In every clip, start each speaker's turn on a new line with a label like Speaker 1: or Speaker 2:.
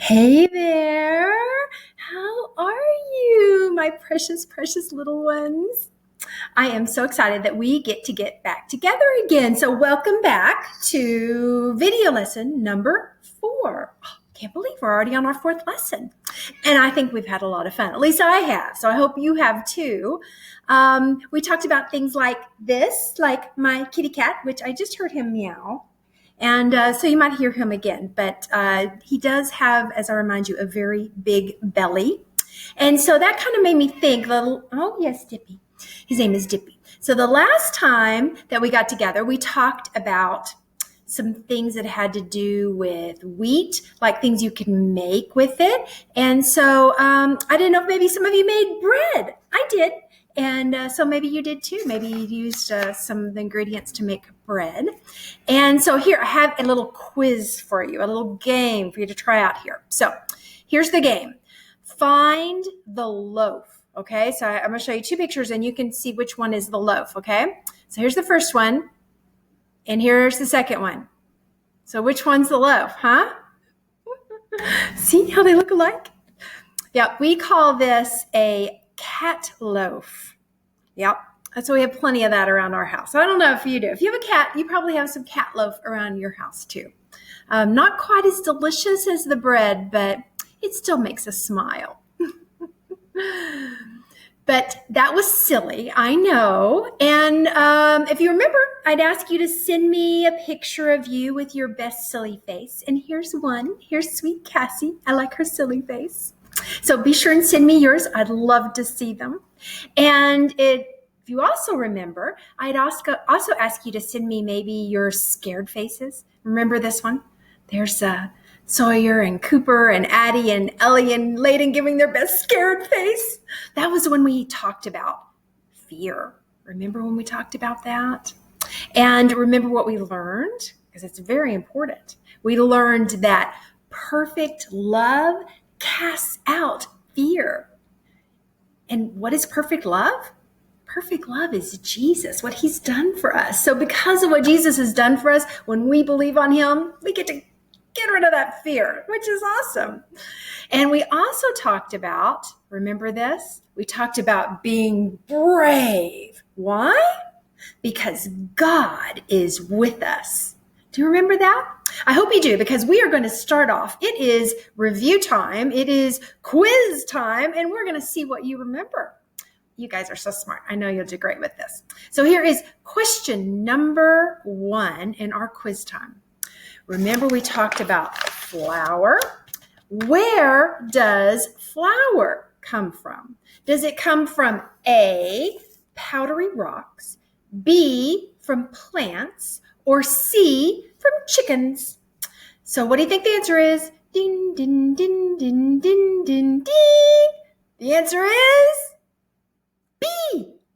Speaker 1: Hey there. How are you, my precious, precious little ones? I am so excited that we get back together again. So welcome back to video lesson number 4. Oh, can't believe we're already on our 4th lesson. And I think we've had a lot of fun. At least I have. So I hope you have too. We talked about things like this, like my kitty cat, which I just heard him meow. And so you might hear him again, but he does have, as I remind you, a very big belly. And so that kind of made me think, oh yes, Dippy. His name is Dippy. So the last time that we got together, we talked about some things that had to do with wheat, like things you can make with it. And so I didn't know if maybe some of you made bread. I did. And so maybe you did too. Maybe you used some of the ingredients to make bread. And so here I have a little quiz for you, a little game for you to try out here. So here's the game. Find the loaf. Okay, so I'm going to show you 2 pictures and you can see which one is the loaf. Okay, so here's the first one and here's the second one. So which one's the loaf, huh? See how they look alike? Yeah, we call this a cat loaf. Yep. So we have plenty of that around our house. I don't know if you do. If you have a cat, you probably have some cat loaf around your house too. Not quite as delicious as the bread, but it still makes us smile. But that was silly, I know. And if you remember, I'd ask you to send me a picture of you with your best silly face. And here's one. Here's sweet Cassie. I like her silly face. So be sure and send me yours. I'd love to see them. And if you also remember, I'd also ask you to send me maybe your scared faces. Remember this one? There's Sawyer and Cooper and Addie and Ellie and Layden giving their best scared face. That was when we talked about fear. Remember when we talked about that? And remember what we learned? Because it's very important. We learned that perfect love casts out fear. And what is perfect love? Perfect love is Jesus, what he's done for us. So because of what Jesus has done for us, when we believe on him, we get to get rid of that fear, which is awesome. And we also talked about, remember this? We talked about being brave. Why? Because God is with us. Do you remember that? I hope you do, because we are going to start off. It is review time. It is quiz time, and we're going to see what you remember. You guys are so smart. I know you'll do great with this. So here is question number 1 in our quiz time. Remember we talked about flour. Where does flour come from? Does it come from A, powdery rocks, B, from plants, or C, from chickens? So what do you think the answer is? Ding, ding, ding, ding, ding, ding, ding. The answer is B,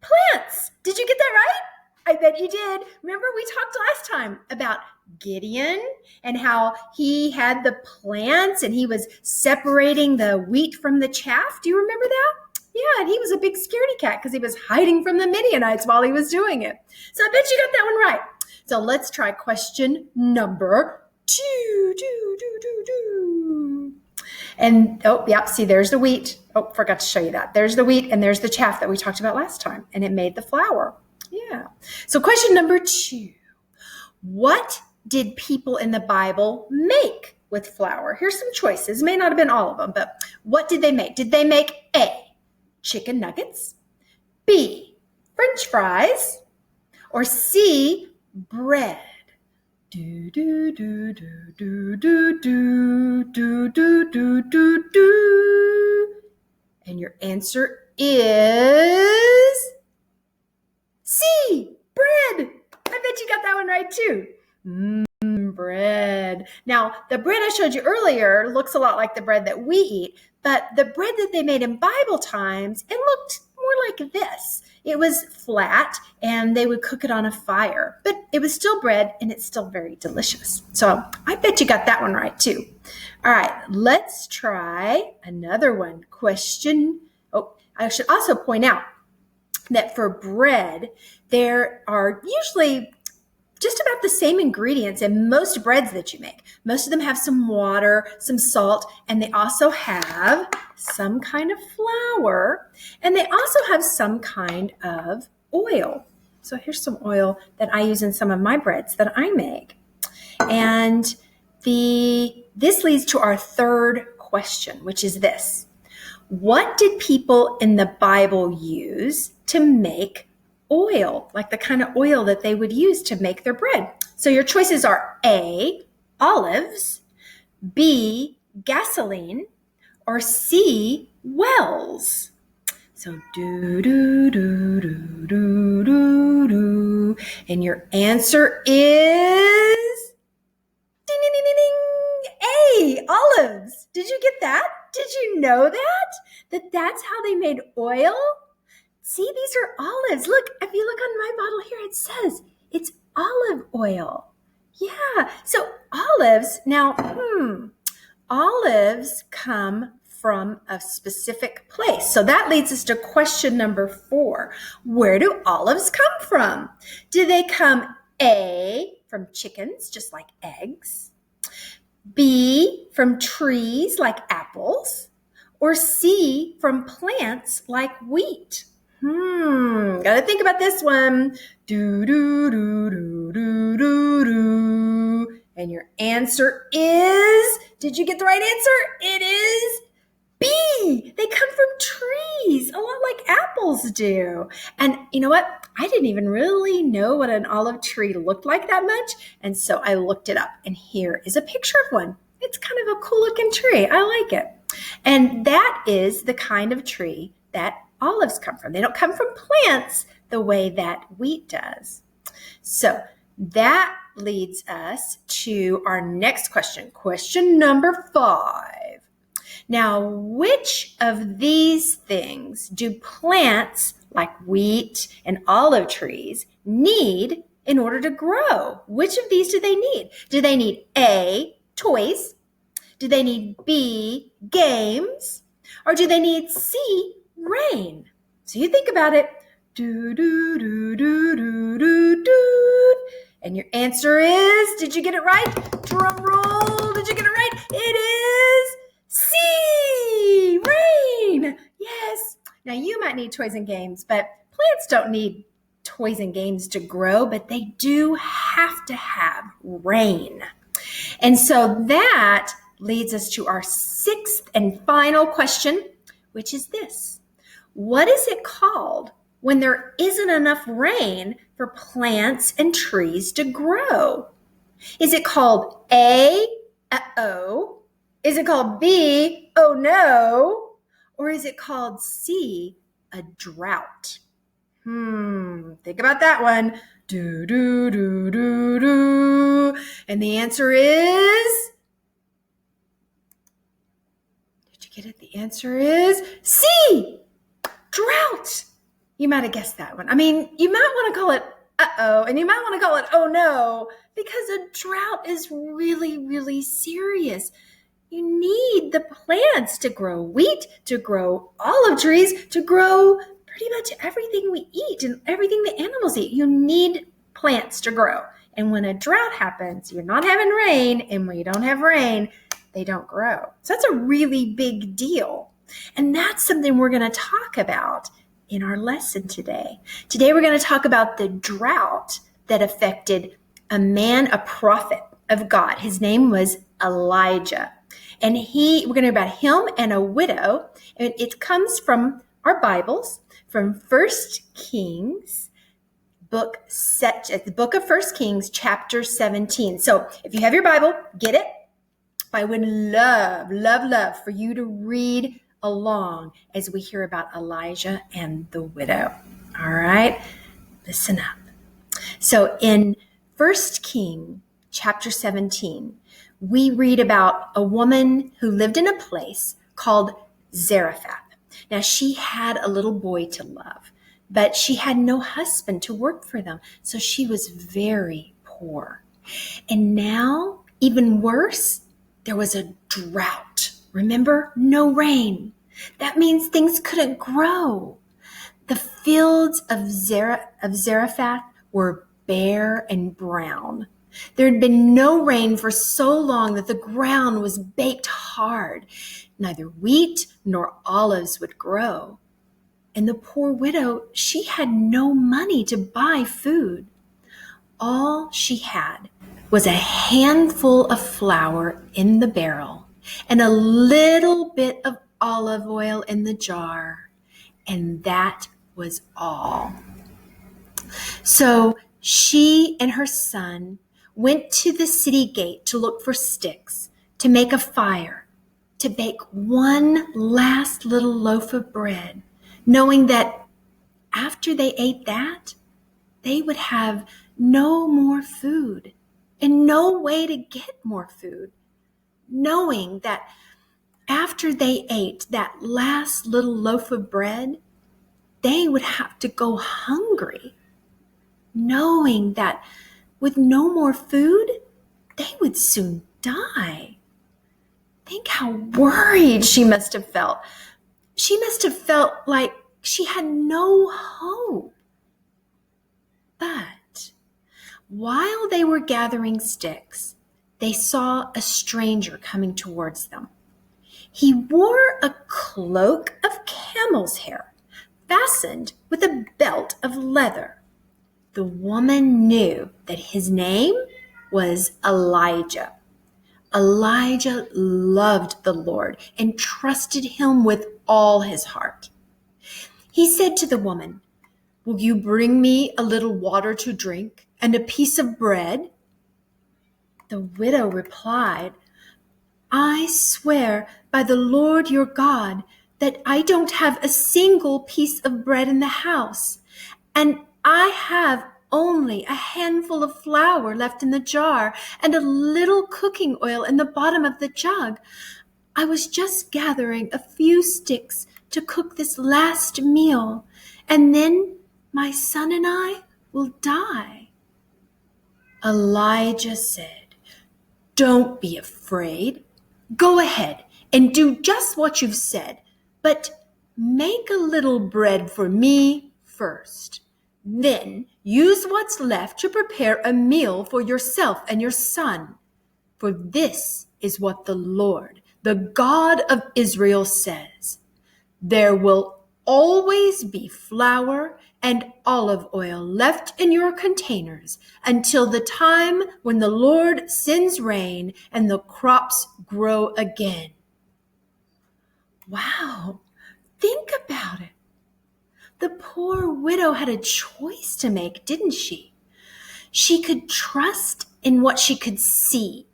Speaker 1: plants. Did you get that right? I bet you did. Remember we talked last time about Gideon and how he had the plants and he was separating the wheat from the chaff. Do you remember that? Yeah, and he was a big scaredy cat because he was hiding from the Midianites while he was doing it. So I bet you got that one right. So let's try question number 2. And, see, there's the wheat. Oh, forgot to show you that. There's the wheat and there's the chaff that we talked about last time, and it made the flour. Yeah. So question number 2. What did people in the Bible make with flour? Here's some choices. May not have been all of them, but what did they make? Did they make A, chicken nuggets, B, French fries, or C, bread? Do, do, do, do, do, do, do, do, do, do, do, do. And your answer is C, bread. I bet you got that one right too. Bread. Now, the bread I showed you earlier looks a lot like the bread that we eat, but the bread that they made in Bible times, it looked more like this. It was flat and they would cook it on a fire, but it was still bread and it's still very delicious. So I bet you got that one right too. All right, let's try another one. I should also point out that for bread, there are usually just about the same ingredients in most breads that you make. Most of them have some water, some salt, and they also have some kind of flour, and they also have some kind of oil. So here's some oil that I use in some of my breads that I make. And this leads to our third question, which is this. What did people in the Bible use to make oil, like the kind of oil that they would use to make their bread? So your choices are A, olives, B, gasoline, or C, wells. So do, do, do, do, do, do, do. And your answer is ding, ding, ding, ding, ding. A, olives. Did you get that? Did you know that that's how they made oil? See, these are olives. Look, if you look on my bottle here, it says it's olive oil. Yeah, so olives, now, olives come from a specific place. So that leads us to question number 4. Where do olives come from? Do they come A, from chickens, just like eggs? B, from trees like apples? Or C, from plants like wheat? Gotta think about this one. Do, do, do, do, do, do, do. And your answer is, did you get the right answer? It is B. They come from trees, a lot like apples do. And you know what? I didn't even really know what an olive tree looked like that much. And so I looked it up. And here is a picture of one. It's kind of a cool looking tree. I like it. And that is the kind of tree that olives come from. They don't come from plants the way that wheat does. So that leads us to our next question. Question number 5. Now, which of these things do plants like wheat and olive trees need in order to grow? Which of these do they need? Do they need A, toys? Do they need B, games? Or do they need C, rain? So you think about it. Do, do, do, do, do, do, do. And your answer is, did you get it right? Drum roll. Did you get it right? It is C, rain. Yes. Now you might need toys and games, but plants don't need toys and games to grow, but they do have to have rain. And so that leads us to our 6th and final question, which is this. What is it called when there isn't enough rain for plants and trees to grow? Is it called A, uh-oh? Is it called B, oh no? Or is it called C, a drought? Think about that one. Do, do, do, do, do. And the answer is, did you get it? The answer is C, drought. You might have guessed that one. I mean, you might want to call it uh-oh, and you might want to call it oh no, because a drought is really, really serious. You need the plants to grow wheat, to grow olive trees, to grow pretty much everything we eat and everything the animals eat. You need plants to grow. And when a drought happens, you're not having rain, and when you don't have rain, they don't grow. So that's a really big deal. And that's something we're going to talk about in our lesson today. Today we're going to talk about the drought that affected a man, a prophet of God. His name was Elijah. And we're going to hear about him and a widow. And it comes from our Bibles, from 1 Kings, the book of 1 Kings, chapter 17. So if you have your Bible, get it. I would love for you to read along as we hear about Elijah and the widow. All right, listen up. So in 1 Kings, chapter 17, we read about a woman who lived in a place called Zarephath. Now, she had a little boy to love, but she had no husband to work for them, so she was very poor. And now, even worse, there was a drought. Remember? No rain. That means things couldn't grow. The fields of Zarephath were bare and brown. There had been no rain for so long that the ground was baked hard. Neither wheat nor olives would grow. And the poor widow, she had no money to buy food. All she had was a handful of flour in the barrel and a little bit of olive oil in the jar. And that was all. So she and her son went to the city gate to look for sticks, to make a fire, to bake one last little loaf of bread, knowing that after they ate that, they would have no more food and no way to get more food, knowing that after they ate that last little loaf of bread, they would have to go hungry, knowing that with no more food, they would soon die. Think how worried she must have felt. She must have felt like she had no hope. But while they were gathering sticks, they saw a stranger coming towards them. He wore a cloak of camel's hair, fastened with a belt of leather. The woman knew that his name was Elijah. Elijah loved the Lord and trusted him with all his heart. He said to the woman, "Will you bring me a little water to drink and a piece of bread?" The widow replied, "I swear by the Lord your God that I don't have a single piece of bread in the house, and I have only a handful of flour left in the jar and a little cooking oil in the bottom of the jug. I was just gathering a few sticks to cook this last meal, and then my son and I will die." Elijah said, "Don't be afraid. Go ahead and do just what you've said, but make a little bread for me first. Then use what's left to prepare a meal for yourself and your son. For this is what the Lord, the God of Israel, says. There will always be flour and olive oil left in your containers until the time when the Lord sends rain and the crops grow again." Wow, think about it. The poor widow had a choice to make, didn't she? She could trust in what she could see.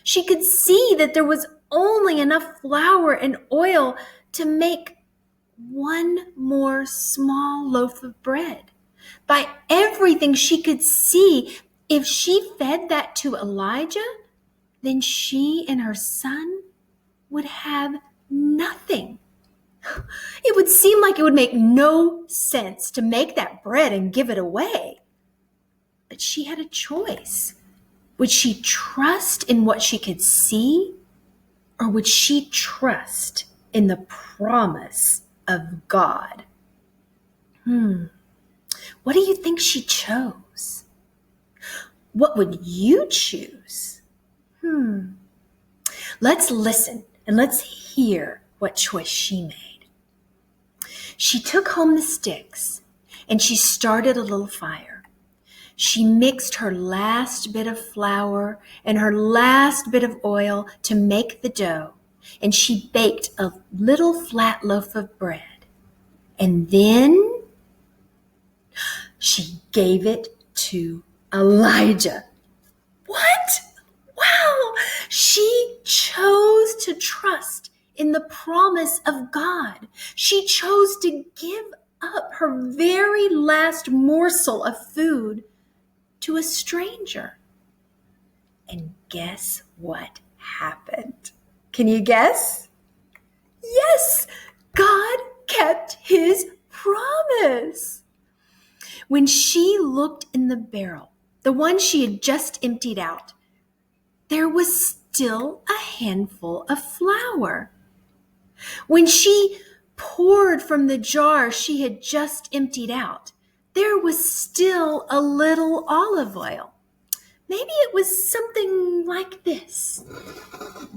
Speaker 1: She could see that there was only enough flour and oil to make one more small loaf of bread. By everything she could see, if she fed that to Elijah, then she and her son would have nothing. It would seem like it would make no sense to make that bread and give it away. But she had a choice. Would she trust in what she could see, or would she trust in the promise of God? What do you think she chose? What would you choose? Let's listen and let's hear what choice she made. She took home the sticks and she started a little fire. She mixed her last bit of flour and her last bit of oil to make the dough, and she baked a little flat loaf of bread. And then she gave it to Elijah. What? Wow! She chose to trust in the promise of God. She chose to give up her very last morsel of food to a stranger. And guess what happened? Can you guess? Yes, God kept his promise. When she looked in the barrel, the one she had just emptied out, there was still a handful of flour. When she poured from the jar she had just emptied out, there was still a little olive oil. Maybe it was something like this.